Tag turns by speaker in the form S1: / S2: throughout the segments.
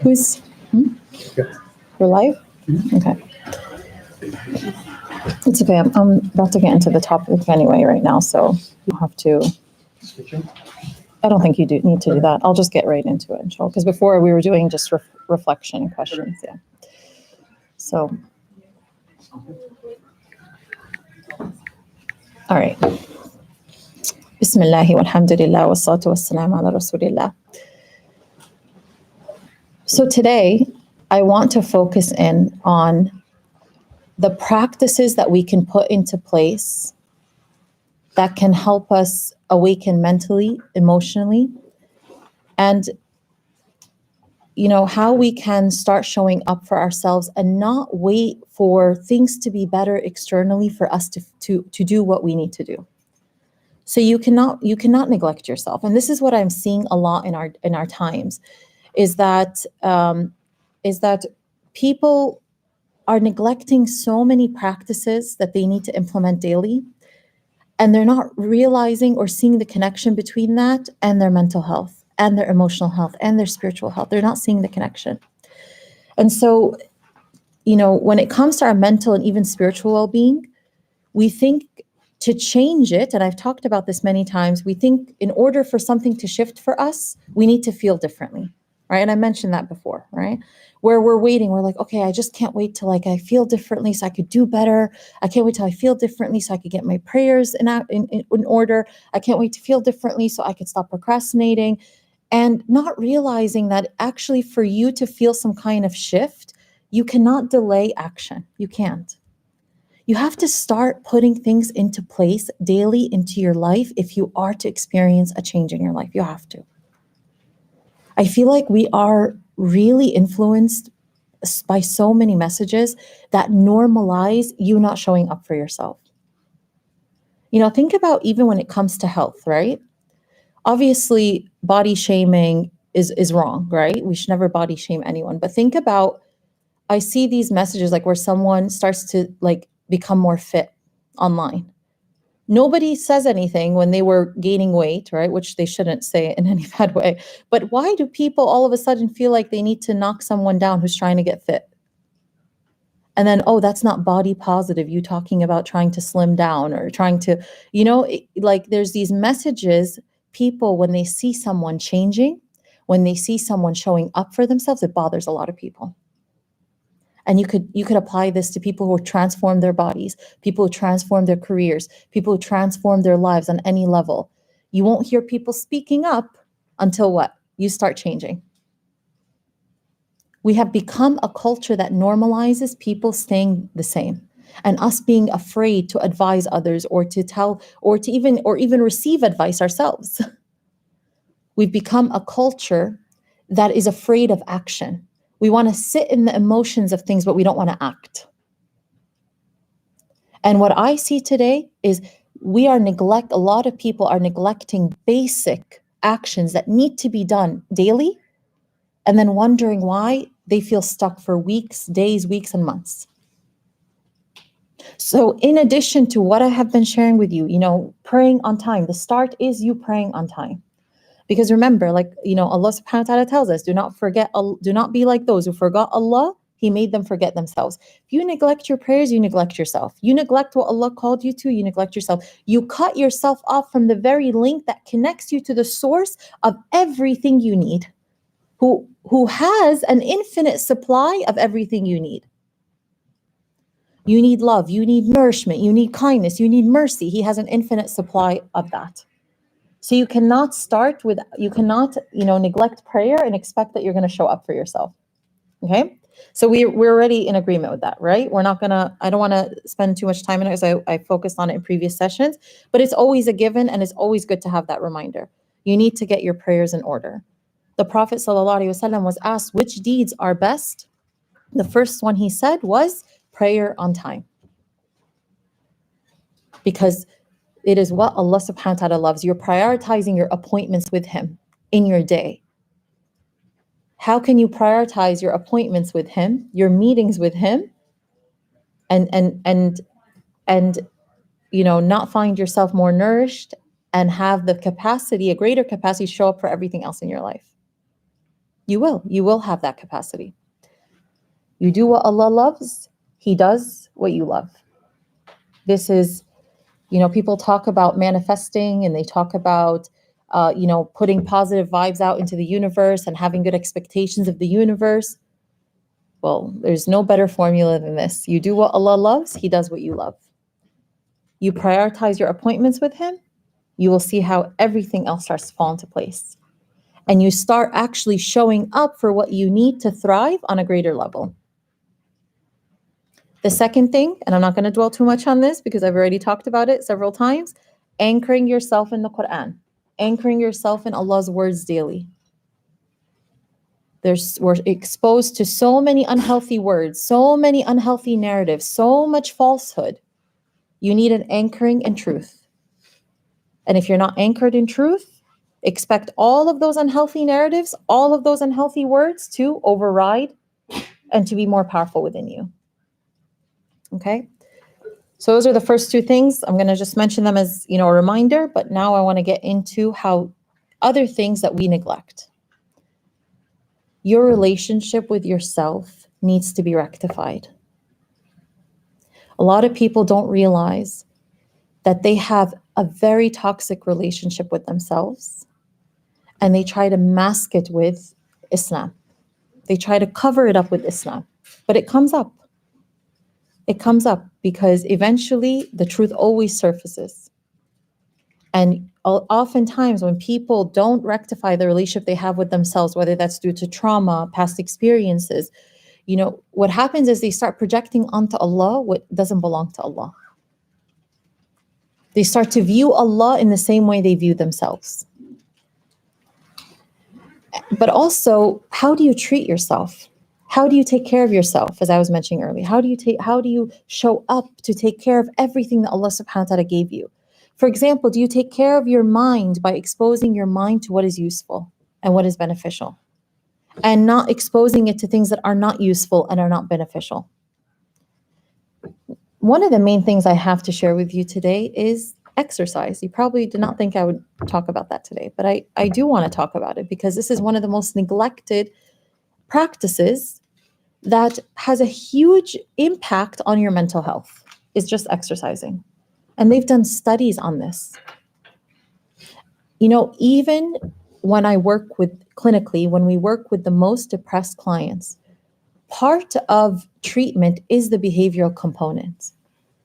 S1: Who's? We're live? Okay. It's okay. I'm about to get into the topic anyway right now, so you have to. I don't think you do need to do that. I'll just get right into it, inshallah. Because before we were doing just reflection and questions. Yeah. So. All right. Bismillah walhamdulillah wa salatu wassalamu ala rasulillah. So today, I want to focus in on the practices that we can put into place that can help us awaken mentally, emotionally, and how we can start showing up for ourselves and not wait for things to be better externally for us to do what we need to do. So you cannot neglect yourself, and this is what I'm seeing a lot in our times, is that people are neglecting so many practices that they need to implement daily, and they're not realizing or seeing the connection between that and their mental health and their emotional health and their spiritual health. They're not seeing the connection. And so, when it comes to our mental and even spiritual well-being, we think to change it, and I've talked about this many times, we think in order for something to shift for us, we need to feel differently, right? And I mentioned that before, right? Where we're waiting, we're like, okay, I just can't wait till I feel differently so I could do better. I can't wait till I feel differently so I could get my prayers in order. I can't wait to feel differently so I could stop procrastinating. And not realizing that actually for you to feel some kind of shift, you cannot delay action. You can't. You have to start putting things into place daily into your life if you are to experience a change in your life. You have to. I feel like we are really influenced by so many messages that normalize you not showing up for yourself. Think about even when it comes to health, right? Obviously, body shaming is wrong, right? We should never body shame anyone. But think about, I see these messages like where someone starts to become more fit online. Nobody says anything when they were gaining weight, right? Which they shouldn't say in any bad way. But why do people all of a sudden feel like they need to knock someone down who's trying to get fit? And then, oh, that's not body positive. You talking about trying to slim down or trying to, there's these messages. People, when they see someone changing, when they see someone showing up for themselves, it bothers a lot of people. And you could apply this to people who transform their bodies, people who transform their careers, people who transform their lives on any level. You won't hear people speaking up until what? You start changing. We have become a culture that normalizes people staying the same and us being afraid to advise others or to tell or even receive advice ourselves. We've become a culture that is afraid of action. We want to sit in the emotions of things, but we don't want to act. And what I see today is a lot of people are neglecting basic actions that need to be done daily, and then wondering why they feel stuck for weeks, days, weeks, and months. So in addition to what I have been sharing with you, praying on time, the start is you praying on time. Because remember, Allah subhanahu wa ta'ala tells us, do not be like those who forgot Allah. He made them forget themselves. If you neglect your prayers, you neglect yourself. You neglect what Allah called you to, you neglect yourself. You cut yourself off from the very link that connects you to the source of everything you need, who has an infinite supply of everything you need. You need love, you need nourishment, you need kindness, you need mercy. He has an infinite supply of that. So you cannot neglect prayer and expect that you're going to show up for yourself. Okay? So we're already in agreement with that, right? I don't want to spend too much time on it because I focused on it in previous sessions, but it's always a given and it's always good to have that reminder. You need to get your prayers in order. The Prophet ﷺ was asked which deeds are best. The first one he said was prayer on time. Because it is what Allah subhanahu wa ta'ala loves. You're prioritizing your appointments with Him in your day. How can you prioritize your appointments with him, your meetings with him, and not find yourself more nourished and have the capacity, a greater capacity, to show up for everything else in your life? You will have that capacity. You do what Allah loves, He does what you love. This is, people talk about manifesting, and they talk about, putting positive vibes out into the universe and having good expectations of the universe. Well, there's no better formula than this. You do what Allah loves, He does what you love. You prioritize your appointments with Him, you will see how everything else starts to fall into place. And you start actually showing up for what you need to thrive on a greater level. The second thing, and I'm not going to dwell too much on this because I've already talked about it several times, anchoring yourself in the Quran, anchoring yourself in Allah's words daily. We're exposed to so many unhealthy words, so many unhealthy narratives, so much falsehood. You need an anchoring in truth. And if you're not anchored in truth, expect all of those unhealthy narratives, all of those unhealthy words to override and to be more powerful within you. Okay? So those are the first two things. I'm going to just mention them as, a reminder, but now I want to get into how other things that we neglect. Your relationship with yourself needs to be rectified. A lot of people don't realize that they have a very toxic relationship with themselves, and they try to mask it with Islam. They try to cover it up with Islam, but it comes up. It comes up because eventually the truth always surfaces. And oftentimes when people don't rectify the relationship they have with themselves, whether that's due to trauma, past experiences, what happens is they start projecting onto Allah what doesn't belong to Allah. They start to view Allah in the same way they view themselves. But also, how do you treat yourself? How do you take care of yourself? As I was mentioning earlier, how do you show up to take care of everything that Allah subhanahu wa ta'ala gave you? For example, do you take care of your mind by exposing your mind to what is useful and what is beneficial, and not exposing it to things that are not useful and are not beneficial? One of the main things I have to share with you today is exercise. You probably did not think I would talk about that today, but I do want to talk about it because this is one of the most neglected practices that has a huge impact on your mental health, is just exercising. And they've done studies on this. Even when I work with clinically, when we work with the most depressed clients, part of treatment is the behavioral component.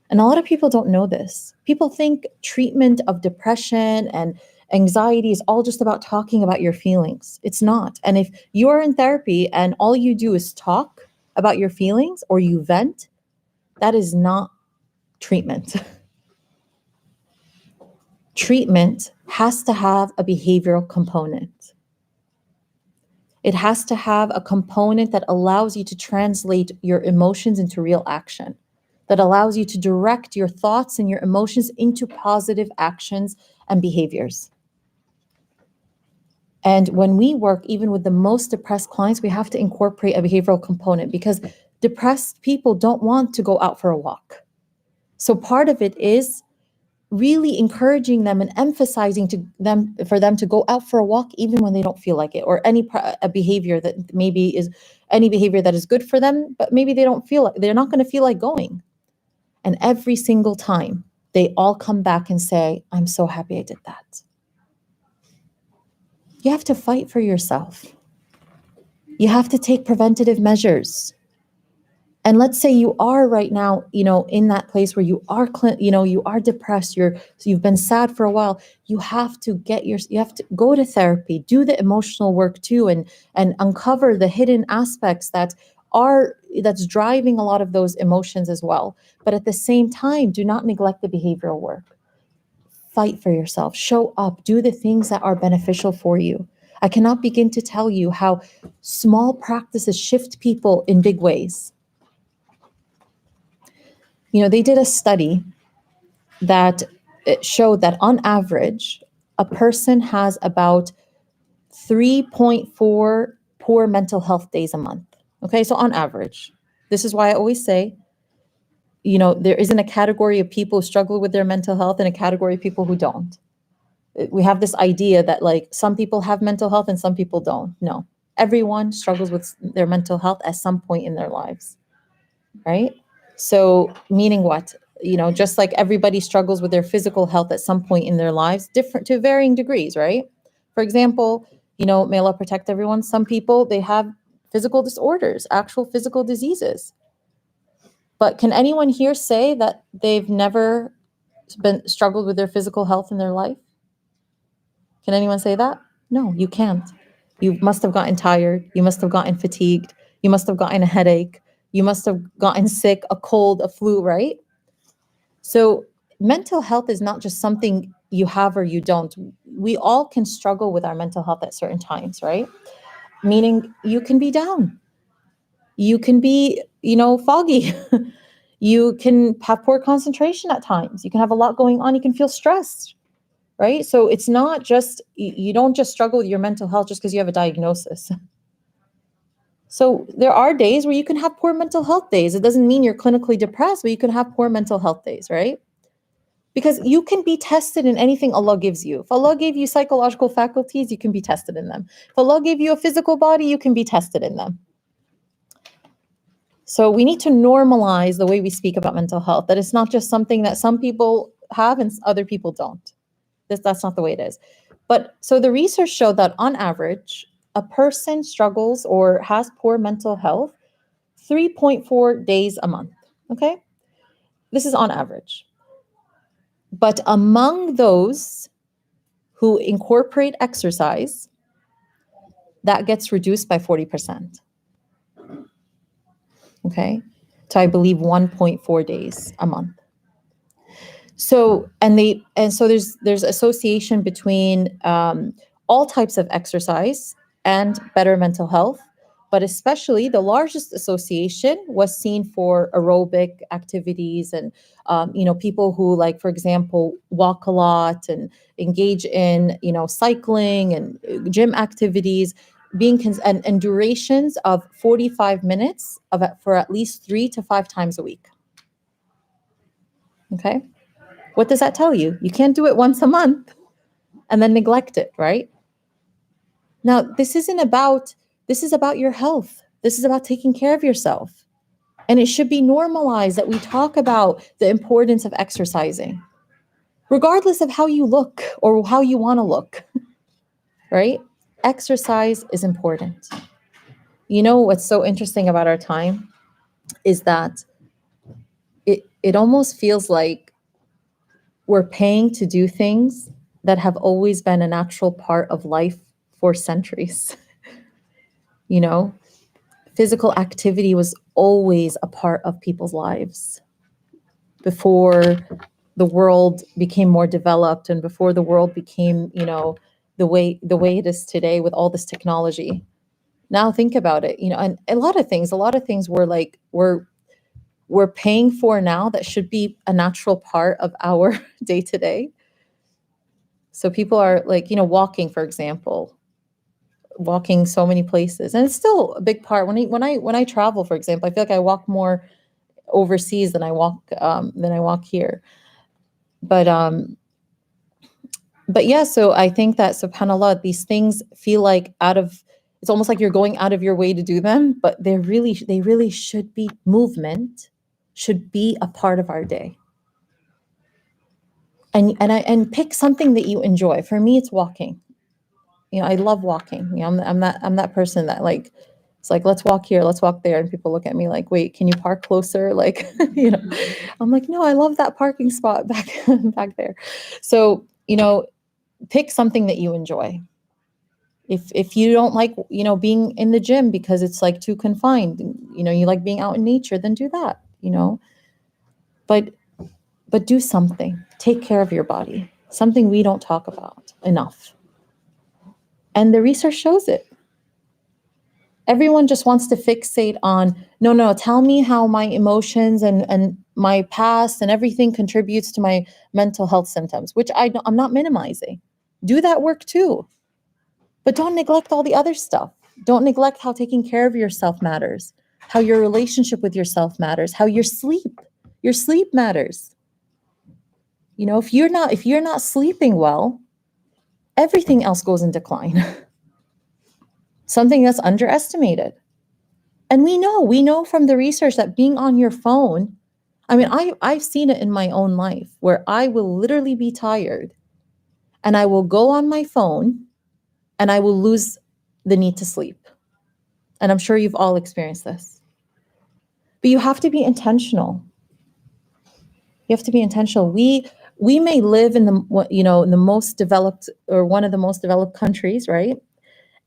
S1: And a lot of people don't know this. People think treatment of depression and anxiety is all just about talking about your feelings. It's not. And if you are in therapy and all you do is talk about your feelings or you vent, that is not treatment. Treatment has to have a behavioral component. It has to have a component that allows you to translate your emotions into real action, that allows you to direct your thoughts and your emotions into positive actions and behaviors. And when we work, even with the most depressed clients, we have to incorporate a behavioral component because depressed people don't want to go out for a walk. So part of it is really encouraging them and emphasizing for them to go out for a walk even when they don't feel like it, or a behavior that maybe is any behavior that is good for them, but maybe they're not going to feel like going. And every single time they all come back and say, I'm so happy I did that. You have to fight for yourself. You have to take preventative measures. And let's say you are right now, in that place where you are, you are depressed, you've been sad for a while. You have to go to therapy, do the emotional work too, and uncover the hidden aspects that's driving a lot of those emotions as well. But at the same time, do not neglect the behavioral work. Fight for yourself, show up, do the things that are beneficial for you. I cannot begin to tell you how small practices shift people in big ways. They did a study that showed that on average, a person has about 3.4 poor mental health days a month. Okay, so on average, this is why I always say, there isn't a category of people who struggle with their mental health and a category of people who don't. We have this idea that like some people have mental health and some people don't. No, everyone struggles with their mental health at some point in their lives, right? So meaning what? Just like everybody struggles with their physical health at some point in their lives, different to varying degrees, right? For example, may Allah protect everyone. Some people, they have physical disorders, actual physical diseases. But can anyone here say that they've never been struggled with their physical health in their life? Can anyone say that? No, you can't. You must have gotten tired. You must have gotten fatigued. You must have gotten a headache. You must have gotten sick, a cold, a flu, right? So mental health is not just something you have or you don't. We all can struggle with our mental health at certain times, right? Meaning you can be down. You can be, foggy. You can have poor concentration at times. You can have a lot going on. You can feel stressed, right? So it's not just, you don't just struggle with your mental health just because you have a diagnosis. So there are days where you can have poor mental health days. It doesn't mean you're clinically depressed, but you can have poor mental health days, right? Because you can be tested in anything Allah gives you. If Allah gave you psychological faculties, you can be tested in them. If Allah gave you a physical body, you can be tested in them. So we need to normalize the way we speak about mental health, that it's not just something that some people have and other people don't. That's not the way it is. But so the research showed that on average, a person struggles or has poor mental health 3.4 days a month. Okay? This is on average. But among those who incorporate exercise, that gets reduced by 40%. Okay? To I believe 1.4 days a month. So there's association between all types of exercise and better mental health, but especially the largest association was seen for aerobic activities and people who, like, for example, walk a lot and engage in cycling and gym activities, and durations of 45 minutes for at least 3 to 5 times a week. Okay. What does that tell you? You can't do it once a month and then neglect it, right? Now, this is about your health. This is about taking care of yourself. And it should be normalized that we talk about the importance of exercising, regardless of how you look or how you want to look, right? Exercise is important. What's so interesting about our time is that it almost feels like we're paying to do things that have always been a natural part of life for centuries. Physical activity was always a part of people's lives before the world became more developed and before the world became, the way it is today with all this technology. Now think about it, and a lot of things we're paying for now that should be a natural part of our day to day. So people are walking, for example, walking so many places, and it's still a big part. When I travel, for example, I feel like I walk more overseas than I walk here. But yeah, so I think that, subhanAllah, these things feel like it's almost like you're going out of your way to do them, but they really should be. Movement should be a part of our day. And pick something that you enjoy. For me, it's walking. I love walking. I'm that person that it's like, let's walk here, let's walk there, and people look at me like, wait, can you park closer? Like, I'm like, no, I love that parking spot back there. So, pick something that you enjoy. If you don't like, being in the gym because it's like too confined, you like being out in nature, then do that, But do something. Take care of your body. Something we don't talk about enough. And the research shows it. Everyone just wants to fixate on, no, tell me how my emotions and my past and everything contributes to my mental health symptoms, which I'm not minimizing. Do that work too. But don't neglect all the other stuff. Don't neglect how taking care of yourself matters, how your relationship with yourself matters, how your sleep matters. If you're not sleeping well, everything else goes in decline. Something that's underestimated. And we know from the research that being on your phone, I mean, I've seen it in my own life where I will literally be tired and I will go on my phone and I will lose the need to sleep. And I'm sure you've all experienced this. But you have to be intentional. You have to be intentional. We may live in in the most developed, or one of the most developed countries, right?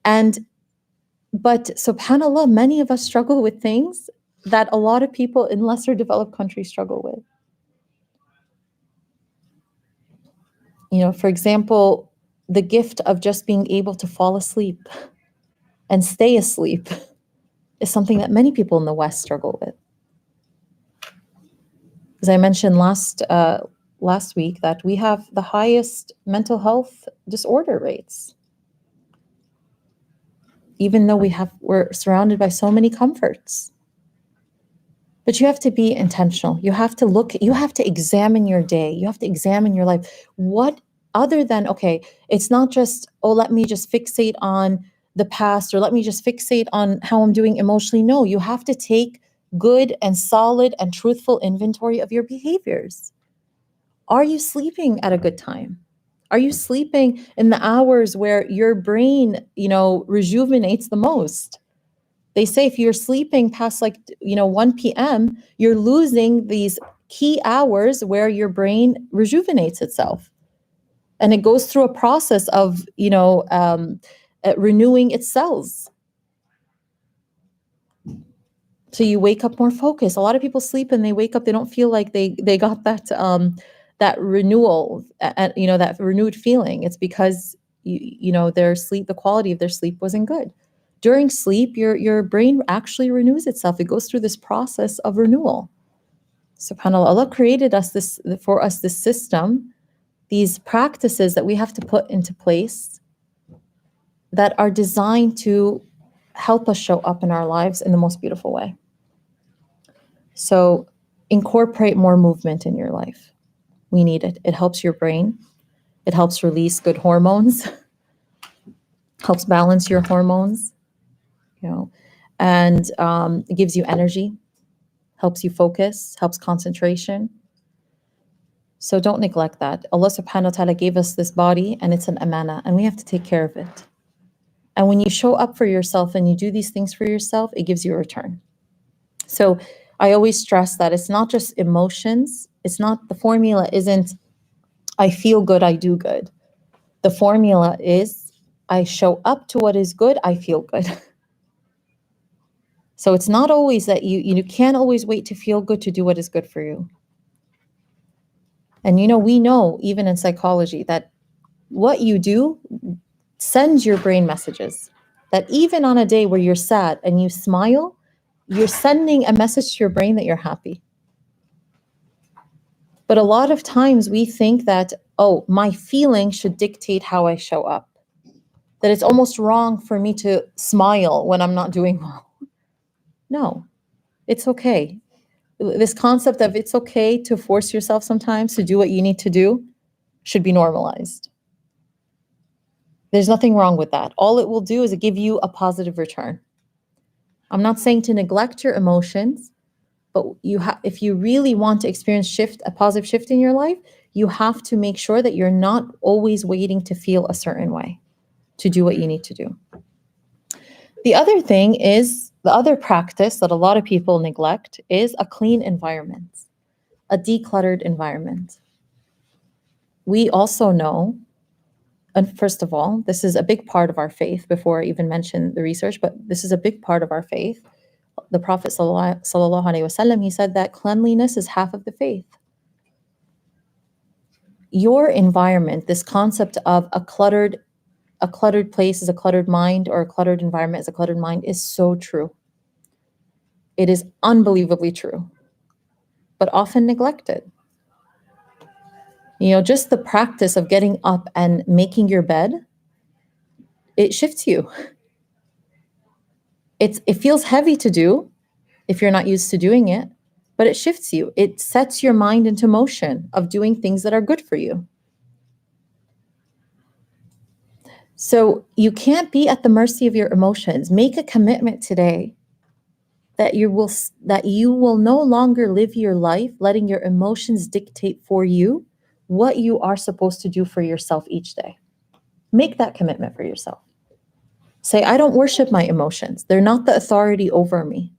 S1: But subhanAllah, many of us struggle with things that a lot of people in lesser developed countries struggle with. For example, the gift of just being able to fall asleep and stay asleep is something that many people in the West struggle with. As I mentioned last week, that we have the highest mental health disorder rates, even though we're surrounded by so many comforts. But you have to be intentional. You have to examine your day. You have to examine your life. What other than, okay, it's not just, oh, let me just fixate on the past, or let me just fixate on how I'm doing emotionally. No, you have to take good and solid and truthful inventory of your behaviors. Are you sleeping at a good time? Are you sleeping in the hours where your brain, rejuvenates the most? They say if you're sleeping past 1 p.m., you're losing these key hours where your brain rejuvenates itself. And it goes through a process of, renewing its cells. So you wake up more focused. A lot of people sleep and they wake up, they don't feel like they got that renewal, that renewed feeling. It's because their sleep, the quality of their sleep wasn't good. During sleep, your brain actually renews itself. It goes through this process of renewal. SubhanAllah, Allah created us this system, these practices that we have to put into place that are designed to help us show up in our lives in the most beautiful way. So incorporate more movement in your life. We need it. It helps your brain. It helps release good hormones, helps balance your hormones, and it gives you energy, helps you focus, helps concentration. So don't neglect that. Allah subhanahu wa ta'ala gave us this body and it's an amana and we have to take care of it. And when you show up for yourself and you do these things for yourself, it gives you a return. So I always stress that it's not just emotions. The formula isn't, I feel good, I do good. The formula is, I show up to what is good, I feel good. So it's not always that you can't always wait to feel good to do what is good for you. And we know, even in psychology, that what you do sends your brain messages. That even on a day where you're sad and you smile, you're sending a message to your brain that you're happy. But a lot of times we think that, oh, my feelings should dictate how I show up. That it's almost wrong for me to smile when I'm not doing well. No, it's okay. This concept of it's okay to force yourself sometimes to do what you need to do should be normalized. There's nothing wrong with that. All it will do is give you a positive return. I'm not saying to neglect your emotions, but if you really want to experience a positive shift in your life, you have to make sure that you're not always waiting to feel a certain way to do what you need to do. The other thing is, the other practice that a lot of people neglect is a clean environment, a decluttered environment. We also know, and first of all, this is a big part of our faith, before I even mention the research, but this is a big part of our faith. The Prophet sallallahu alaihi wasallam, he said that cleanliness is half of the faith. Your environment, this concept of a cluttered place is a cluttered mind, or a cluttered environment is a cluttered mind, is so true. It is unbelievably true, but often neglected. Just the practice of getting up and making your bed, it shifts you. It feels heavy to do if you're not used to doing it, but it shifts you. It sets your mind into motion of doing things that are good for you. So you can't be at the mercy of your emotions. Make a commitment today that you will no longer live your life letting your emotions dictate for you what you are supposed to do for yourself each day. Make that commitment for yourself. Say, I don't worship my emotions. They're not the authority over me.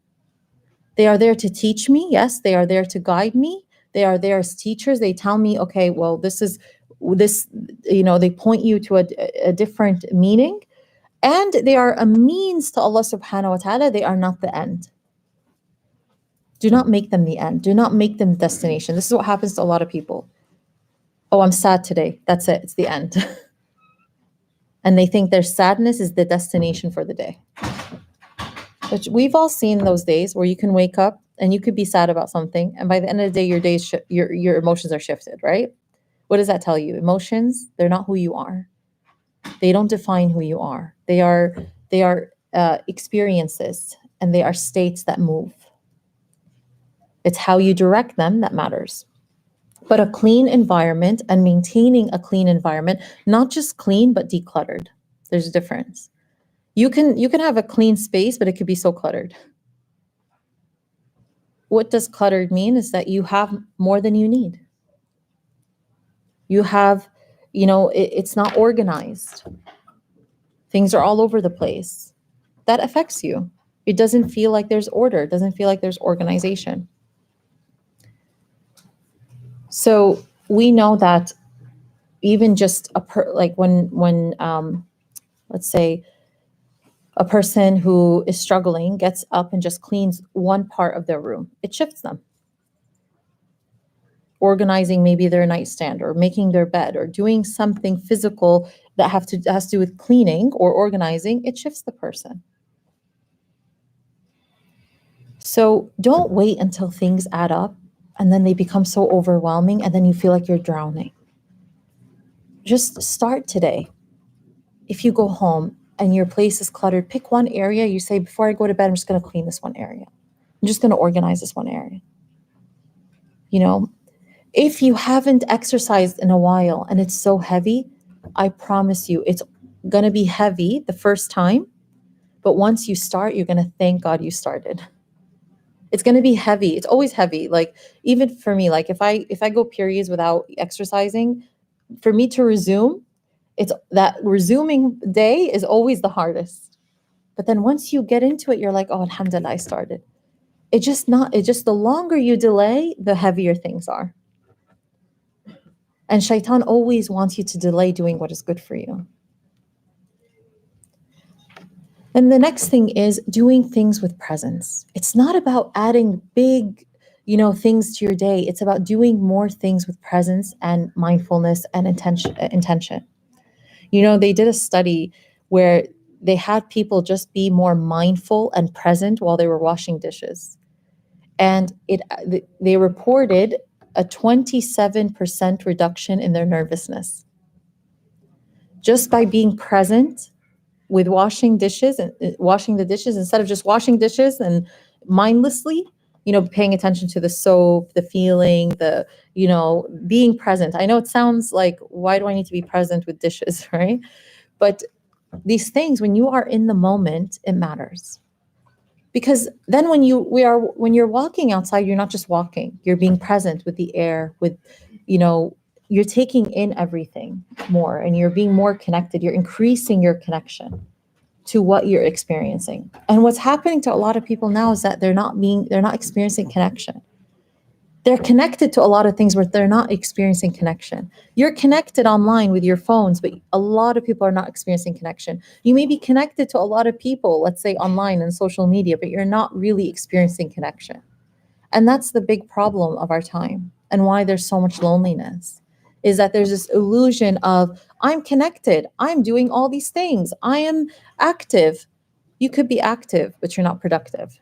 S1: They are there to teach me. Yes, they are there to guide me. They are there as teachers. They tell me, okay, well, this, they point you to a different meaning. And they are a means to Allah subhanahu wa ta'ala. They are not the end. Do not make them the end. Do not make them the destination. This is what happens to a lot of people. Oh, I'm sad today. That's it. It's the end. And they think their sadness is the destination for the day. But we've all seen those days where you can wake up and you could be sad about something, and by the end of the day, your emotions are shifted, right? What does that tell you? Emotions, they're not who you are. They don't define who you are. They are experiences, and they are states that move. It's how you direct them that matters. But a clean environment and maintaining a clean environment, not just clean, but decluttered. There's a difference. You can have a clean space, but it could be so cluttered. What does cluttered mean is that you have more than you need. You have, it's not organized. Things are all over the place. That affects you. It doesn't feel like there's order. It doesn't feel like there's organization. So we know that even just when let's say a person who is struggling gets up and just cleans one part of their room, it shifts them. Organizing maybe their nightstand or making their bed or doing something physical that has to do with cleaning or organizing, it shifts the person. So don't wait until things add up and then they become so overwhelming and then you feel like you're drowning. Just start today. If you go home and your place is cluttered, pick one area. You say, before I go to bed, I'm just going to clean this one area. I'm just going to organize this one area. If you haven't exercised in a while and it's so heavy, I promise you it's going to be heavy the first time. But once you start, you're going to thank God you started. It's going to be heavy. It's always heavy. Like even for me, like if I go periods without exercising, for me to resume, it's that resuming day is always the hardest. But then once you get into it, you're like, oh, alhamdulillah, I started. It's just the longer you delay, the heavier things are. And shaitan always wants you to delay doing what is good for you. And the next thing is doing things with presence. It's not about adding big, things to your day. It's about doing more things with presence and mindfulness and intention. They did a study where they had people just be more mindful and present while they were washing dishes. And they reported a 27% reduction in their nervousness. Just by being present with washing dishes and washing the dishes instead of just washing dishes and mindlessly, paying attention to the soap, the feeling, being present. I know it sounds like, why do I need to be present with dishes, right? But these things, when you are in the moment, it matters. Because then when you're walking outside, you're not just walking, you're being present with the air, with, you're taking in everything more and you're being more connected. You're increasing your connection to what you're experiencing. And what's happening to a lot of people now is that they're not experiencing connection. They're connected to a lot of things where they're not experiencing connection. You're connected online with your phones, but a lot of people are not experiencing connection. You may be connected to a lot of people, let's say online and social media, but you're not really experiencing connection. And that's the big problem of our time and why there's so much loneliness, is that there's this illusion of, I'm connected, I'm doing all these things, I am active. You could be active, but you're not productive.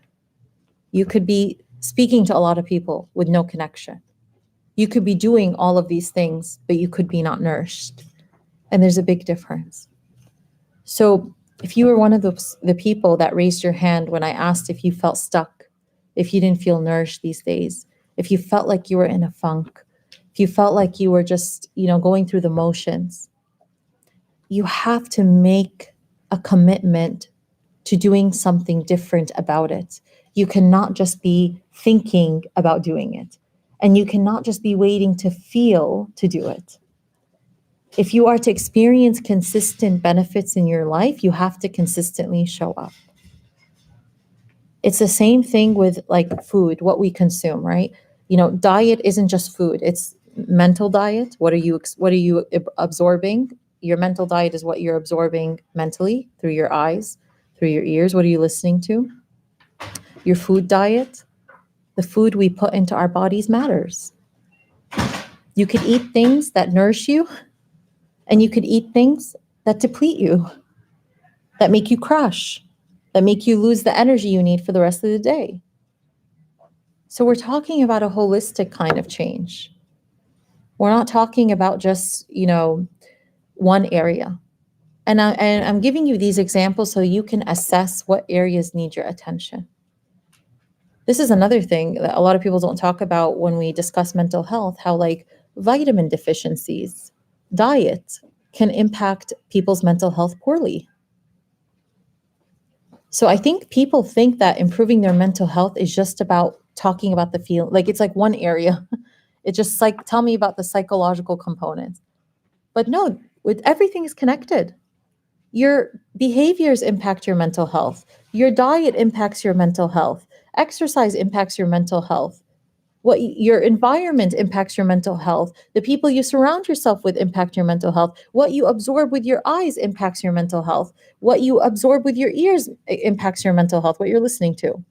S1: You could be speaking to a lot of people with no connection. You could be doing all of these things, but you could be not nourished. And there's a big difference. So If you were one of the people that raised your hand when I asked if you felt stuck, if you didn't feel nourished these days, if you felt like you were in a funk, if you felt like you were just, going through the motions, you have to make a commitment to doing something different about it. You cannot just be thinking about doing it. And you cannot just be waiting to feel to do it. If you are to experience consistent benefits in your life, you have to consistently show up. It's the same thing with like food, what we consume, right? Diet isn't just food, it's mental diet. What are you absorbing? Your mental diet is what you're absorbing mentally through your eyes, through your ears. What are you listening to? Your food diet, the food we put into our bodies matters. You could eat things that nourish you, and you could eat things that deplete you, that make you crash, that make you lose the energy you need for the rest of the day. So we're talking about a holistic kind of change. We're not talking about just, one area. And I'm giving you these examples so you can assess what areas need your attention. This is another thing that a lot of people don't talk about when we discuss mental health, how like vitamin deficiencies, diet can impact people's mental health poorly. So I think people think that improving their mental health is just about talking about the feel, like it's like one area. It's just like, tell me about the psychological components. But no, with everything is connected. Your behaviors impact your mental health. Your diet impacts your mental health. Exercise impacts your mental health. Your environment impacts your mental health. The people you surround yourself with impact your mental health. What you absorb with your eyes impacts your mental health. What you absorb with your ears impacts your mental health, what you're listening to.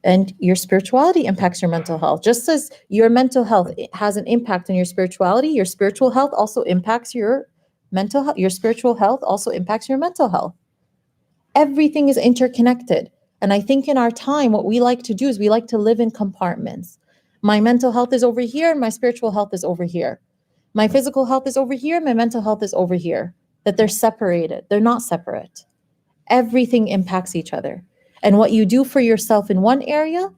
S1: And your spirituality impacts your mental health. Just as your mental health has an impact on your spirituality, your spiritual health also impacts your mental health. Your spiritual health also impacts your mental health. Everything is interconnected. And I think in our time, what we like to do is we like to live in compartments. My mental health is over here, and my spiritual health is over here. My physical health is over here, my mental health is over here. That they're separated. They're not separate. Everything impacts each other. And what you do for yourself in one area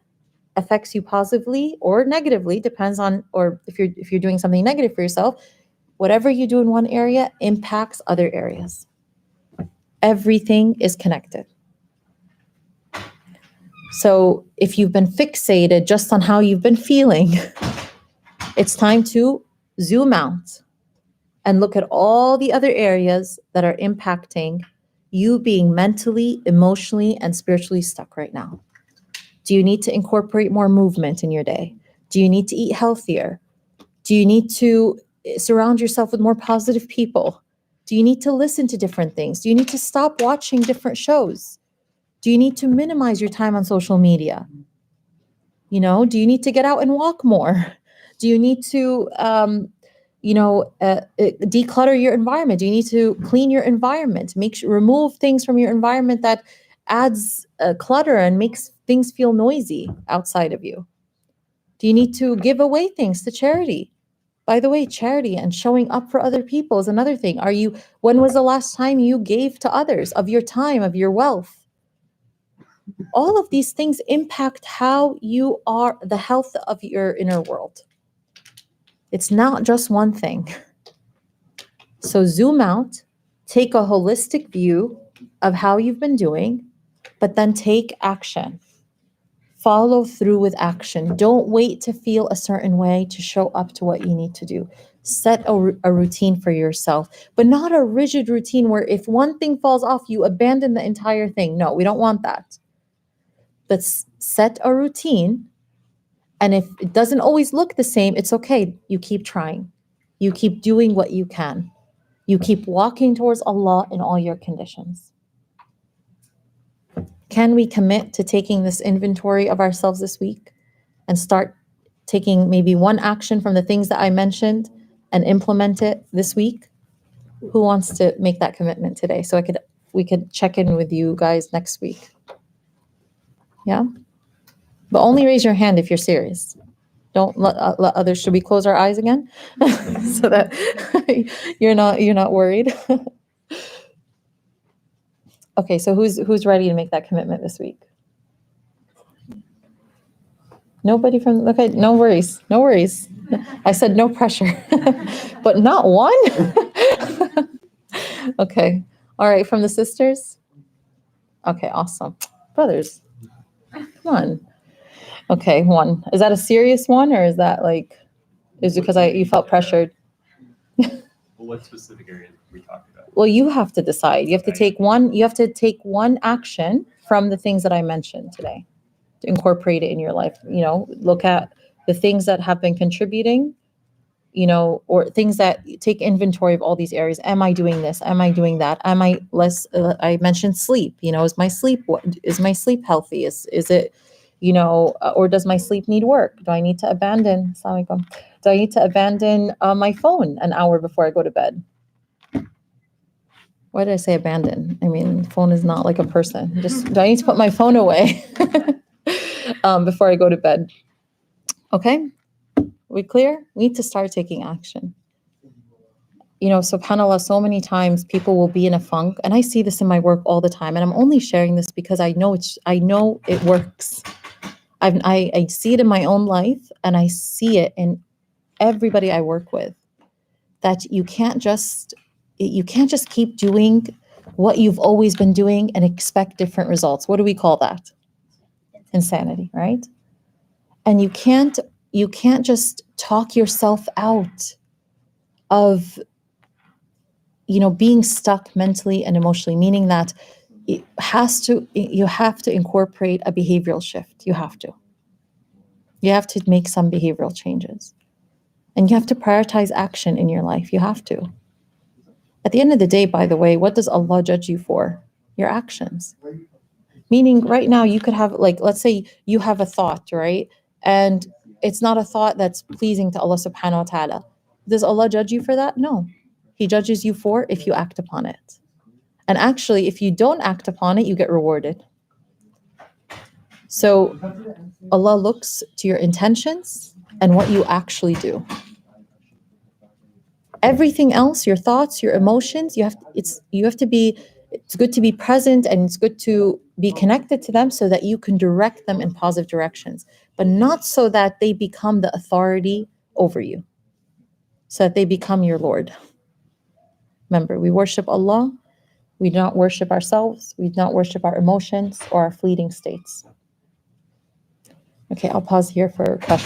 S1: affects you positively or negatively, depends on, or if you're doing something negative for yourself, whatever you do in one area impacts other areas. Everything is connected. So if you've been fixated just on how you've been feeling, it's time to zoom out and look at all the other areas that are impacting you being mentally, emotionally, and spiritually stuck right now. Do you need to incorporate more movement in your day? Do you need to eat healthier? Do you need to surround yourself with more positive people? Do you need to listen to different things? Do you need to stop watching different shows? Do you need to minimize your time on social media? Do you need to get out and walk more? Do you need to, declutter your environment? Do you need to clean your environment? Remove things from your environment that adds clutter and makes things feel noisy outside of you? Do you need to give away things to charity? By the way, charity and showing up for other people is another thing. When was the last time you gave to others of your time, of your wealth? All of these things impact how you are, the health of your inner world. It's not just one thing. So zoom out, take a holistic view of how you've been doing, but then take action. Follow through with action. Don't wait to feel a certain way to show up to what you need to do. Set a routine for yourself, but not a rigid routine where if one thing falls off, you abandon the entire thing. No, we don't want that. But set a routine. And if it doesn't always look the same, it's okay. You keep trying. You keep doing what you can. You keep walking towards Allah in all your conditions. Can we commit to taking this inventory of ourselves this week and start taking maybe one action from the things that I mentioned and implement it this week? Who wants to make that commitment today? So we could check in with you guys next week. Yeah? But only raise your hand if you're serious. Don't let others. Should we close our eyes again so that you're not worried? Okay, so who's ready to make that commitment this week? Nobody from, okay, no worries, no worries. I said no pressure, but not one? Okay, all right, from the sisters? Okay, awesome. Brothers, come on. Okay, one. Is that a serious one, or is that like, is it because you felt pressured?
S2: Well, what specific areas are we talking about?
S1: Well, you have to decide. You have to take one action from the things that I mentioned today to incorporate it in your life. Look at the things that have been contributing, or things that take inventory of all these areas. Am I doing this? Am I doing that? Am I less? I mentioned sleep. Is my sleep healthy? Is it, or does my sleep need work? Do I need to abandon? Assalamu alaikum. Do I need to abandon my phone an hour before I go to bed? Why did I say abandon? I mean, phone is not like a person. Just, do I need to put my phone away before I go to bed? Okay, we clear? We need to start taking action. SubhanAllah, so many times people will be in a funk, and I see this in my work all the time. And I'm only sharing this because I know it works. I see it in my own life, and I see it in everybody I work with. That you can't just keep doing what you've always been doing and expect different results. What do we call that? Insanity, right? And you can't just talk yourself out of being stuck mentally and emotionally, meaning that you have to incorporate a behavioral shift. You have to make some behavioral changes, and you have to prioritize action in your life. You have to. At the end of the day, by the way, what does Allah judge you for? Your actions. Meaning right now you could have, like, let's say you have a thought, right? And it's not a thought that's pleasing to Allah subhanahu wa ta'ala. Does Allah judge you for that? No. He judges you for if you act upon it. And actually, if you don't act upon it, you get rewarded. So Allah looks to your intentions and what you actually do. Everything else, your thoughts, your emotions, it's good to be present, and it's good to be connected to them so that you can direct them in positive directions, but not so that they become the authority over you, so that they become your Lord. Remember, we worship Allah. We do not worship ourselves. We do not worship our emotions or our fleeting states. Okay, I'll pause here for questions.